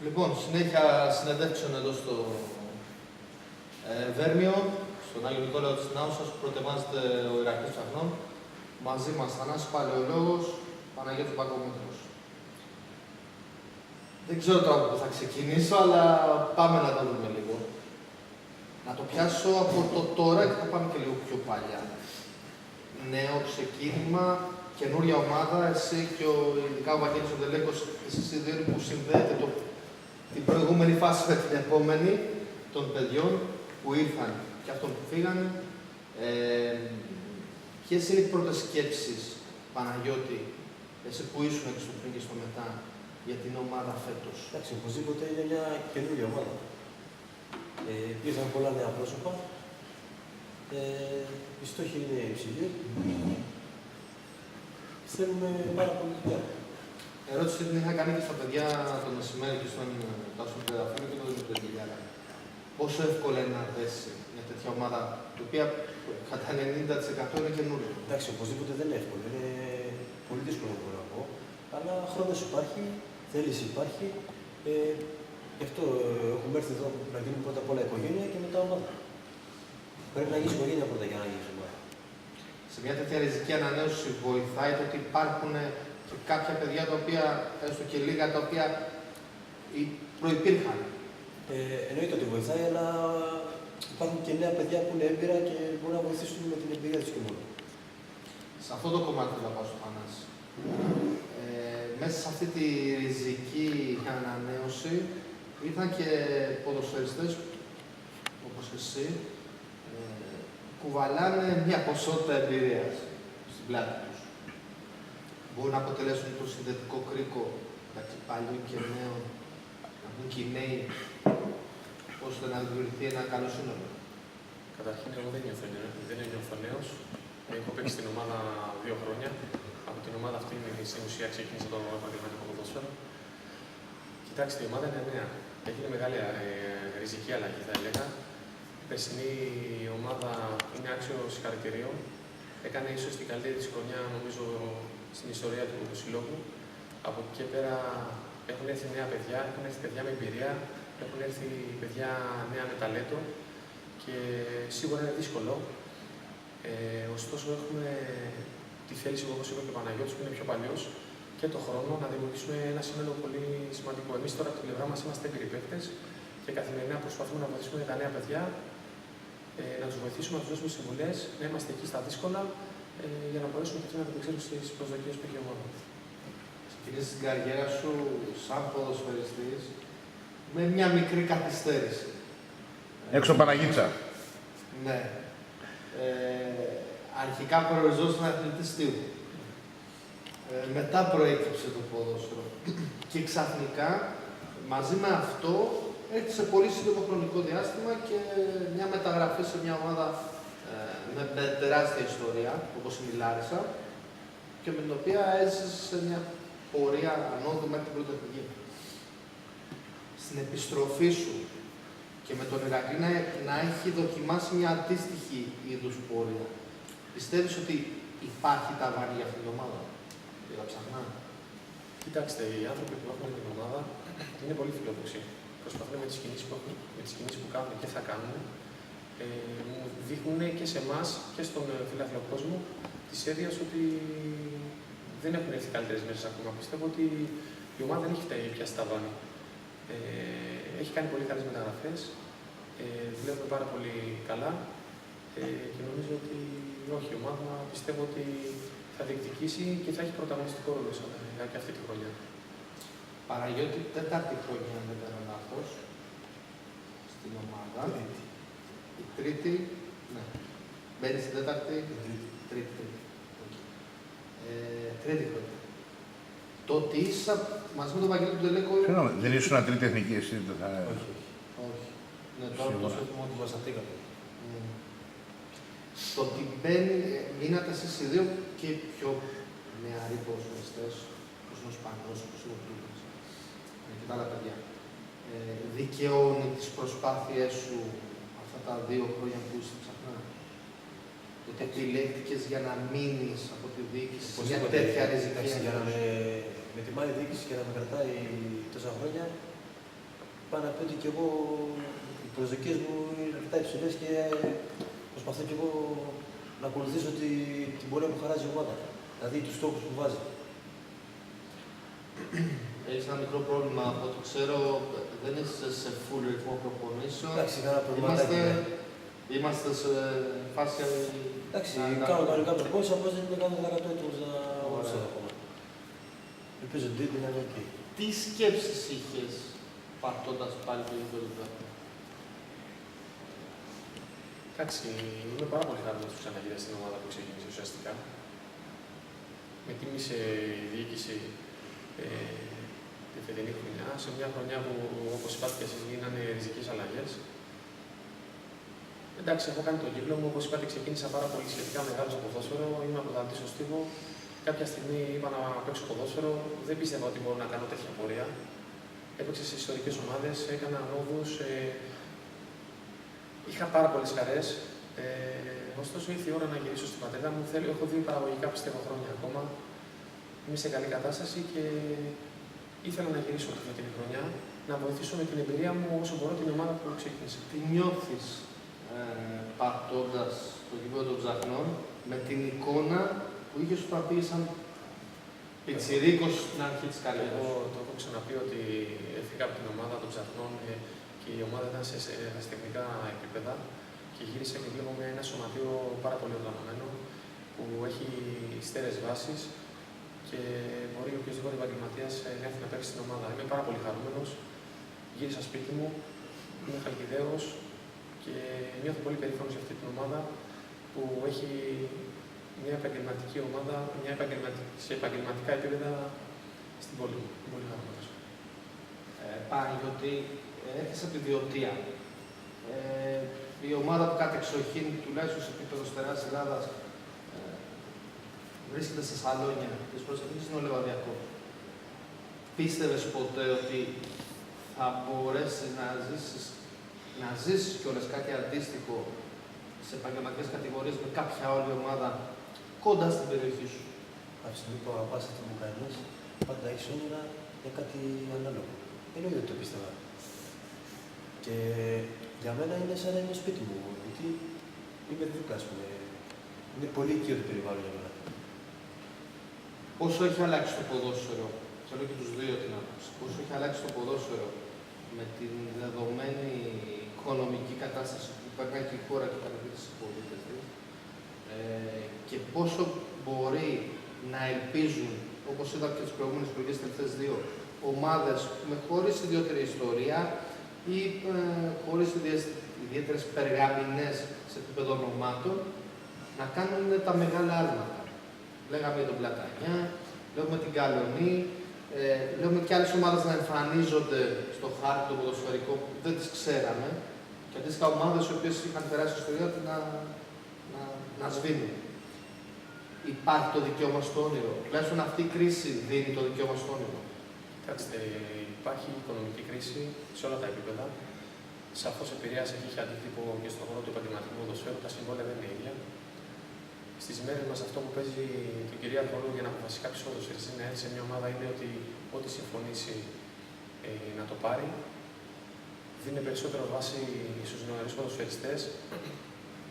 Λοιπόν, συνέχεια συνεντεύξεων εδώ στο Βέρμιο, στον Άγιο Νικόλαο της Νάουσας, που προετοιμάζεται ο Ηρακλής Ψαχνών. Μαζί μας Θανάσης Παλαιολόγος, Παναγιώτης Παγκομήτρος. Δεν ξέρω τώρα που θα ξεκινήσω, αλλά πάμε να το δούμε λίγο. Να το πιάσω από το τώρα και θα πάμε και λίγο πιο παλιά. Νέο ξεκίνημα, καινούρια ομάδα, εσύ και ειδικά ο Βαγγέλης ο Ντελέκος, εσείς οι δύο που συνδέετε την προηγούμενη φάση με την επόμενη των παιδιών που ήρθαν και αυτών που φύγανε. Ποιες είναι οι πρώτες σκέψεις, Παναγιώτη, εσύ που ήσουν και στο πριν και στο μετά, για την ομάδα φέτος? Εντάξει, οπωσδήποτε είναι μια καινούργια ομάδα. Ήρθαν πολλά νέα πρόσωπα. Οι στόχοι είναι υψηλοί. Θέλουμε πάρα πολύ δουλειά. Ερώτηση την είχα κάνει και στα παιδιά το μεσημέρι και στον Τάσο Πεδαφίλου και τον Δημήτρη Γιλιάρα. Πόσο εύκολο είναι να δέσει μια τέτοια ομάδα, η οποία κατά 90% είναι καινούργια? Εντάξει, οπωσδήποτε δεν είναι εύκολο. Είναι πολύ δύσκολο μπορώ να πω. Αλλά χρόνος υπάρχει, θέληση υπάρχει. Γι' αυτό έχουμε έρθει εδώ να γίνουμε πρώτα απ' όλα οικογένεια και μετά ομάδα. Πρέπει να γίνει οικογένεια πρώτα για να γίνει ομάδα. Σε μια τέτοια ριζική ανανέωση βοηθάει το ότι υπάρχουν και κάποια παιδιά τα οποία, έστω και λίγα, τα οποία προϋπήρχαν? Εννοείται ότι βοηθάει, αλλά υπάρχουν και νέα παιδιά που είναι έμπειρα και μπορούν να βοηθήσουν με την εμπειρία τους και μόνο. Σε αυτό το κομμάτι θέλω να πάω στο Θανάση. Μέσα σε αυτή τη ριζική ανανέωση ήρθαν και ποδοσφαιριστές όπως εσύ, κουβαλάνε μια ποσότητα εμπειρίας στην πλάτη τους. Μπορούν να αποτελέσουν το συνδετικό κρίκο μεταξύ παλιών και νέων, να μπουν και οι νέοι, ώστε να δημιουργηθεί ένα καλό σύνολο. Καταρχήν, εγώ δεν νιώθω νέος. Έχω παίξει στην ομάδα 2 χρόνια. Από την ομάδα αυτή, στην ουσία, ξεκίνησα το επαγγελματικό ποδόσφαιρο. Κοιτάξτε, η ομάδα είναι νέα. Έγινε μεγάλη ριζική αλλαγή, θα έλεγα. Η περσινή ομάδα είναι άξιο συγχαρητηρίων. Έκανε ίσως την καλύτερη της χρονιά, νομίζω, στην ιστορία του συλλόγου. Από εκεί και πέρα έχουν έρθει νέα παιδιά, έχουν έρθει παιδιά με εμπειρία, έχουν έρθει παιδιά νέα με ταλέντο και σίγουρα είναι δύσκολο. Ωστόσο, έχουμε τη θέληση, όπως είπε και ο Παναγιώτης, που είναι πιο παλιός, και το χρόνο να δημιουργήσουμε ένα σύνολο πολύ σημαντικό. Εμείς τώρα από την πλευρά μας είμαστε έμπειροι παίκτες και καθημερινά προσπαθούμε να βοηθήσουμε τα νέα παιδιά, να τους βοηθήσουμε, να τους δώσουμε συμβουλές, να είμαστε εκεί στα δύσκολα για να μπορέσουμε και να ανταπεξέλθουμε στις προσδοκίες που έχει η ομάδα. Ξεκινήσεις την καριέρα σου σαν ποδοσφαιριστής με μια μικρή καθυστέρηση. Έξω Παναγίτσα. Ναι. Αρχικά προοριζόσουν αθλητής τύπου. Μετά προέκυψε το ποδόσφαιρο. Και ξαφνικά, μαζί με αυτό, έρχεται σε πολύ σύντομο χρονικό διάστημα και μια μεταγραφή σε μια ομάδα με τεράστια ιστορία, όπως είναι η Λάρισα, και με την οποία έζησε σε μια πορεία ανώδου μέχρι την πρώτη εθνική. Στην επιστροφή σου και με τον Ηρακλή να έχει δοκιμάσει μια αντίστοιχη είδους πορεία, πιστεύεις ότι υπάρχει ταβάνι για αυτήν την ομάδα, για τα Ψαχνά? Κοιτάξτε, οι άνθρωποι που έχουν την ομάδα είναι πολύ φιλόδοξοι. Προσπαθούν με τις κινήσεις που έχουν, με τις κινήσεις που κάνουν και θα κάνουν, μου δείχνουν και σε εμάς και στον φιλάθλο κόσμο της έννοιας ότι δεν έχουν έρθει καλύτερες μέρες ακόμα. Πιστεύω ότι η ομάδα δεν έχει πιάσει τα βάνη. Έχει κάνει πολύ καλές μεταγραφές, δουλεύουμε πάρα πολύ καλά και νομίζω ότι όχι, η ομάδα πιστεύω ότι θα διεκδικήσει και θα έχει πρωταγωνιστικό ρόλο και αυτή τη χρονιά. Παναγιώτη, 4η χρονιά, αν δεν κάνω λάθος, στην ομάδα. Η τρίτη, ναι. Μπαίνει στην 4η, τρίτη. Τρίτη χρονιά. Το ότι είσαι μαζί με τον Βαγγέλη του Ντελέκο... Συγγνώμη, δεν ήσουν τρίτη εθνική εσύ? Όχι. Ναι, τώρα το σκέφτομαι ότι Βασατήκαμε. Το ότι μείνατε εσείς οι δύο και οι πιο νεαροί ποδοσφαιριστές, όπως είναι ο Σπανός, όπως είναι ο Τούπας και τα άλλα παιδιά, δικαιώνει τις προσπάθειές σου αυτά τα 2 χρόνια που είσαι Ψαχνά? Ότι επιλέχθηκες για να μείνεις από τη διοίκηση για τέτοια ριζική? Για να με τιμάει η διοίκηση και να με κρατάει τόσα χρόνια, Πάνω να πει ότι και εγώ οι προσδοκίες μου είναι αρκετά υψηλές και προσπαθώ και εγώ να ακολουθήσω την πορεία που χαράζει η ομάδα. Δηλαδή τους στόχους που βάζει. Έχεις ένα μικρό πρόβλημα από ό,τι ξέρω, δεν είσαι σε full ρυθμό προπονήσεων. Εντάξει, κάνα προβληματάκι. Είμαστε σε φάση. Εντάξει, κάνω κανονικά προπόνηση, απλώς δεν είναι 100% έτοιμος να αγωνιστώ ακόμα. Ελπίζω ότι είναι ok. Τι σκέψεις είχες πατώντας πάλι το γήπεδο? Εντάξει, είμαι πάρα πολύ χαρούμενος που ξαναγίνει στην ομάδα που ξεκίνησε ουσιαστικά. Με τίμησε η διοίκηση τη φετινή χρονιά, σε μια χρονιά που, όπως είπατε και εσείς, γίνανε ριζικές αλλαγές. Εντάξει, έχω κάνει τον κύκλο μου, όπως είπατε, ξεκίνησα πάρα πολύ σχετικά μεγάλο στο ποδόσφαιρο. Ήμουν πρωταθλητής στο Στίβο. Κάποια στιγμή είπα να παίξω ποδόσφαιρο. Δεν πίστευα ότι μπορώ να κάνω τέτοια πορεία. Έπαιξα σε ιστορικές ομάδες, έκανα νόβους. Είχα πάρα πολλές χαρές. Ωστόσο, ήρθε η ώρα να γυρίσω στην πατρίδα μου. Έχω δει παραγωγικά πιστεύω χρόνια ακόμα. Είμαι σε καλή κατάσταση και ήθελα να γυρίσω τη φετινή χρονιά, να βοηθήσω με την εμπειρία μου όσο μπορώ την ομάδα που ξεκίνησε. Τι νιώθεις πατώντας το γήπεδο των Ψαχνών με την εικόνα που είχες όταν πήγες σαν πιτσιρίκος στην αρχή της καριέρας? Εγώ το έχω ξαναπεί ότι έφυγα από την ομάδα των Ψαχνών και η ομάδα ήταν σε τεχνικά επίπεδα και γύρισα και βλέπουμε ένα σωματείο πάρα πολύ οργανωμένο που έχει στέρεες βάσεις και μπορεί οποιοδήποτε επαγγελματίας να έρθει να παίξει στην ομάδα. Είμαι πάρα πολύ χαρούμενος. Γύρισα σπίτι μου, είμαι Χαλκιδαίος και νιώθω πολύ περήφανος για αυτή την ομάδα που έχει μια επαγγελματική ομάδα, σε επαγγελματικά επίπεδα στην πόλη μου. Είμαι πολύ χαρούμενος. Παναγιώτη, έρχεσαι από τη Βιωτία. Η ομάδα που κατεξοχήν, τουλάχιστον σε επίπεδο στερεάς Ελλάδας, βρίσκεται στα σαλόνια της προσωπικής είναι ο Λεβαδιακός. Πίστευες ποτέ ότι θα μπορέσεις να ζήσεις κιόλας κάτι αντίστοιχο σε επαγγελματικές κατηγορίες με κάποια άλλη ομάδα κοντά στην περιοχή σου? Από τη στιγμή που αγαπάς αυτό που κάνεις, πάντα έχεις όνειρα για κάτι ανάλογο. Εννοείται ότι το πίστευα. Και για μένα είναι σαν να είναι σπίτι μου, γιατί είμαι δίπλα, ας πούμε. Είναι πολύ οικείο το περιβάλλον για μένα. Πόσο έχει αλλάξει το ποδόσφαιρο, θέλω και τους δύο την άποψη, πόσο έχει αλλάξει το ποδόσφαιρο με την δεδομένη οικονομική κατάσταση που περνάει και η χώρα και παραδείγματος στις πολίτες της, και πόσο μπορεί να ελπίζουν, όπως είδαμε και τις προηγούμενες προηγούμενες τελευταίες δύο, ομάδες χωρίς ιδιαίτερη ιστορία ή χωρίς ιδιαίτερες περγαμηνές σε επίπεδο ονομάτων, να κάνουν τα μεγάλα άλματα. Λέγαμε για τον Πλατανιά, λέγουμε την Καλονή, λέγουμε και άλλες ομάδες να εμφανίζονται στο χάρτη το ποδοσφαιρικό που δεν τις ξέραμε και αντίστοιχα ομάδες οι οποίες είχαν περάσει στο ιστορία να σβήνουν. Υπάρχει το δικαίωμα στο όνειρο. Τουλάχιστον αυτή η κρίση δίνει το δικαίωμα στο όνειρο. Κοιτάξτε, υπάρχει οικονομική κρίση σε όλα τα επίπεδα. Σαφώς επηρεάζει και έχει αντίκτυπο και στον χώρο του επαγγελματικού ποδοσφαίρου. Τα συμβόλαια δεν είναι ίδια. Στις μέρες μας αυτό που παίζει την κυρία ρόλο για να αποφασίσει κάποιος ποδοσφαιριστής να έρθει σε μια ομάδα είναι ότι ό,τι συμφωνήσει να το πάρει. Δίνει περισσότερο βάση στους νεαρούς ποδοσφαιριστές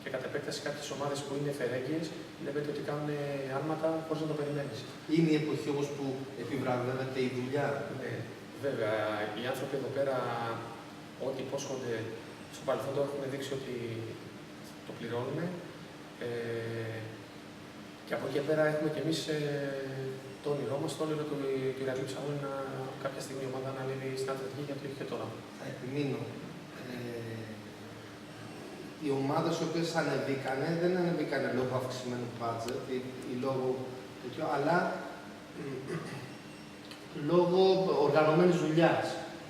και κατ' επέκταση κάποιες ομάδες που είναι φερέγγιες βλέπετε ότι κάνουν άλματα χωρίς να το περιμένεις. Είναι η εποχή όμως που επιβραβεύεται η δουλειά. Ναι, βέβαια. Οι άνθρωποι εδώ πέρα, ό,τι υπόσχονται στο παρελθόν το έχουν δείξει ότι το πληρώνουν. Και από εκεί και πέρα έχουμε κι εμείς το όνειρό μας, το όνειρο του Ηρακλείου Ψαχνών κάποια στιγμή η ομάδα να ανέβει στην Αθλητική, γιατί όχι και τώρα. Θα επιμείνω. Οι ομάδες οι οποίες ανεβήκανε, δεν ανεβήκανε λόγω αυξημένου budget ή λόγω τέτοιο, αλλά λόγω οργανωμένης δουλειάς,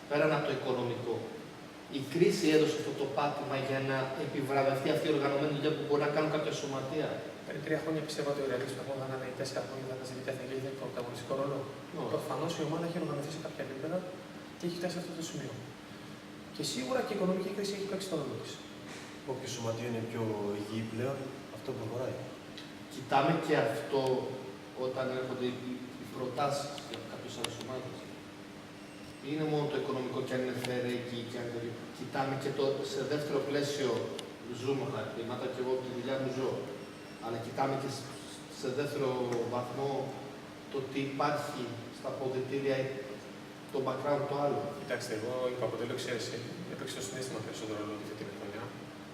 πέραν από το οικονομικό. Η κρίση έδωσε αυτό το πάτημα για να επιβραβευτεί αυτή η οργανωμένη δουλειά που μπορεί να κάνουν κάποια σωματεία. Πριν 3 χρόνια πιστεύω ότι ο Ηρακλής Ψαχνών θα ήταν 4 χρόνια θα ήταν στη Β' Εθνική, δεν έχει πρωταγωνιστικό ρόλο. Προφανώς η ομάδα έχει οργανωθεί σε κάποια επίπεδα και έχει φτάσει σε αυτό το σημείο. Και σίγουρα και η οικονομική κρίση έχει παίξει το ρόλο της. Όποιο σωματείο είναι πιο υγιή πλέον, αυτό προχωράει. Κοιτάμε και αυτό όταν έρχονται οι προτάσεις για κάποιες άλλες ομάδες. Είναι μόνο το οικονομικό και αν είναι fair εκεί και αν δεν κοιτάμε και το σε δεύτερο πλαίσιο ζούμε τα χρήματα και εγώ τη δουλειά μου ζω. Αλλά κοιτάμε και σε δεύτερο βαθμό το τι υπάρχει στα αποδυτήρια ή το background το άλλο. Κοιτάξτε, εγώ είπα από τέλο εξαίρεση, έπαιξε το συνέστημα περισσότερο ρόλο τη φετινή χρονιά.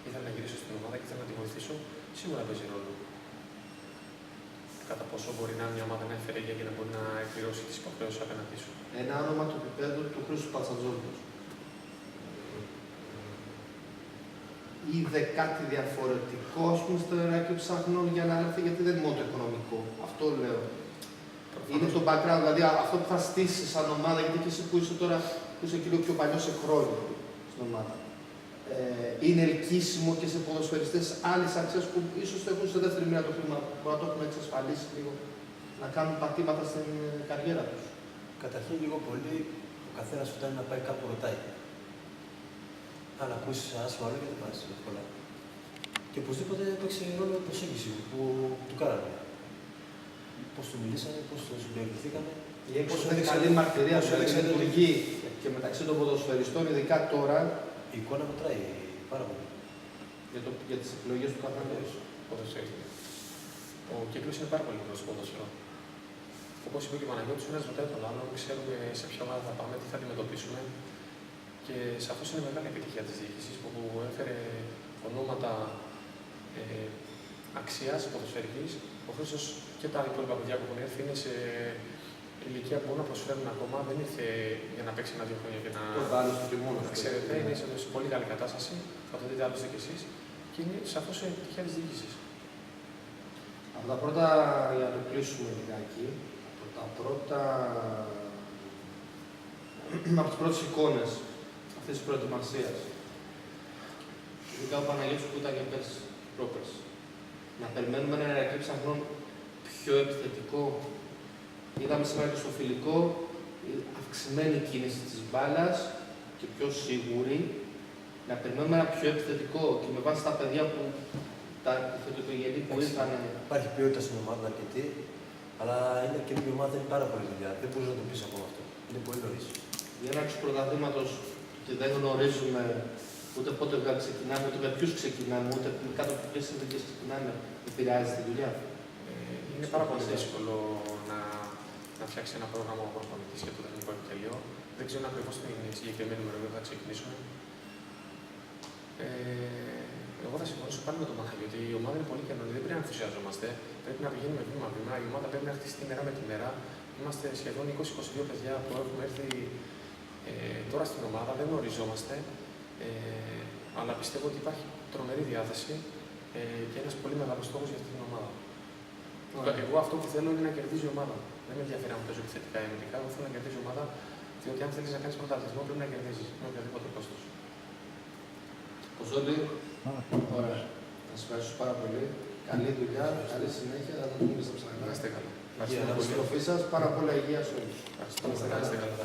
Ήθελα να γυρίσω στην ομάδα και ήθελα να τη βοηθήσω. Σίγουρα παίζει ρόλο. Κατά πόσο μπορεί να είναι μια ομάδα να εφερέγγια και να μπορεί να εκπληρώσει τι υποχρεώσει απέναντί σου. Ένα όνομα του επίπεδου του Χρήστου Πατσατζόγλου. Είδε κάτι διαφορετικό, ας πούμε, στο Ηράκλειο Ψαχνών για να έρθει, γιατί δεν είναι μόνο το οικονομικό. Αυτό λέω. Είναι το background, δηλαδή αυτό που θα στήσει σαν ομάδα, γιατί και εσύ που είσαι τώρα, που είσαι λίγο πιο παλιό σε χρόνια στην ομάδα. Είναι ελκύσιμο και σε ποδοσφαιριστές άλλες αξίες που ίσως το έχουν σε δεύτερη μοίρα το χρήμα, που μπορεί να το έχουν εξασφαλίσει λίγο, να κάνουν πατήματα στην καριέρα τους. Καταρχήν, λίγο πολύ, ο καθένας φτάνει να πάει κάπου ρωτάει. Αν ακούσει ένα σοβαρό και δεν πάρει εύκολα. Και οπωσδήποτε έπαιξε ρόλο η προσέγγιση που του κάνανε. Πώς του μιλήσανε, πώς του συμπεριφερθήκανε. Η έξω είναι καλή μαρτυρία, πώς δηλαδή έδειξε λειτουργεί και μεταξύ των ποδοσφαιριστών, ειδικά τώρα, Η εικόνα μετράει πάρα πολύ. για τις επιλογές του καθενός. Ο κύκλος είναι πάρα πολύ μικρός στο ποδόσφαιρο. Όπως είπε και ο Παναγιώτης, ο ένας ρωτάει τον άλλον, ξέρουμε σε ποια ομάδα θα πάμε, τι θα αντιμετωπίσουμε. Και σαφώς είναι μεγάλη επιτυχία της διοίκησης που έφερε ονόματα αξίας ποδοσφαιρικής. Ο Χρήστος και τα υπόλοιπα παιδιά που έχουν έρθει είναι σε ηλικία που μπορούν να προσφέρουν ακόμα. Δεν ήρθε για να παίξει ένα-δύο χρόνια και να. Ξέρετε, είναι σε πολύ καλή κατάσταση. Θα το δείτε άλλωστε κι εσείς. Και είναι σαφώς επιτυχία της διοίκησης. Από τα πρώτα, για να το κλείσουμε λιγάκι, από τις πρώτες εικόνες αυτής της προετοιμασίας, ειδικά ο Παναγιώτης που ήταν και πέρσι, πρόπερσι, να περιμένουμε ένα Ηρακλή Ψαχνών πιο επιθετικό. Είδαμε σήμερα και στο φιλικό αυξημένη κίνηση της μπάλας και πιο σίγουρη. Να περιμένουμε ένα πιο επιθετικό και με βάση τα παιδιά που τα επιθετικογενή που ήρθαν. Υπάρχει ποιότητα στην ομάδα αρκετή, αλλά είναι και η ομάδα είναι πάρα πολύ δουλειά. Δεν μπορεί να το πει ακόμα αυτό. Είναι πολύ νωρί. Η έναρξη του πρωταθλήματος και δεν γνωρίζουμε ούτε πότε ξεκινάμε, ούτε με ποιους ξεκινάμε, ούτε κάτω από ποιες συνθήκες ξεκινάμε, επηρεάζει τη δουλειά. Είναι πάρα πολύ δύσκολο να φτιάξει ένα πρόγραμμα ο προπονητής για το τεχνικό επιτελείο. Δεν ξέρω ακριβώς την συγκεκριμένη ημερομηνία που θα ξεκινήσουμε. Εγώ θα συμφωνήσω πάλι με τον Παναγιώτη. Η ομάδα είναι πολύ καινούργια, δεν πρέπει να ενθουσιαζόμαστε. Πρέπει να πηγαίνουμε βήμα-βήμα. Η ομάδα πρέπει να έρθει στη μέρα με τη μέρα. Είμαστε σχεδόν 20-22 παιδιά που έχουμε έρθει τώρα στην ομάδα, δεν γνωριζόμαστε. Αλλά πιστεύω ότι υπάρχει τρομερή διάθεση και ένας πολύ μεγάλος στόχος για αυτή την ομάδα. Εγώ αυτό που θέλω είναι να κερδίζει η ομάδα. Δεν με ενδιαφέρει αν παίζω επιθετικά ή αμυντικά. Εγώ θέλω να κερδίζει η ομάδα, διότι αν θέλει να κάνει πρωταθλητισμό πρέπει να κερδίζει με οποιαδήποτε κόστος. Κοζόλη, ωραία. Θα σας ευχαριστήσω πάρα πολύ. Καλή δουλειά, καλή συνέχεια. Θα τα δούμε στα ψάρια. Να είστε καλά. Για την επιστροφή σας, πάρα πολλά υγεία σε όλους. Να είστε καλά.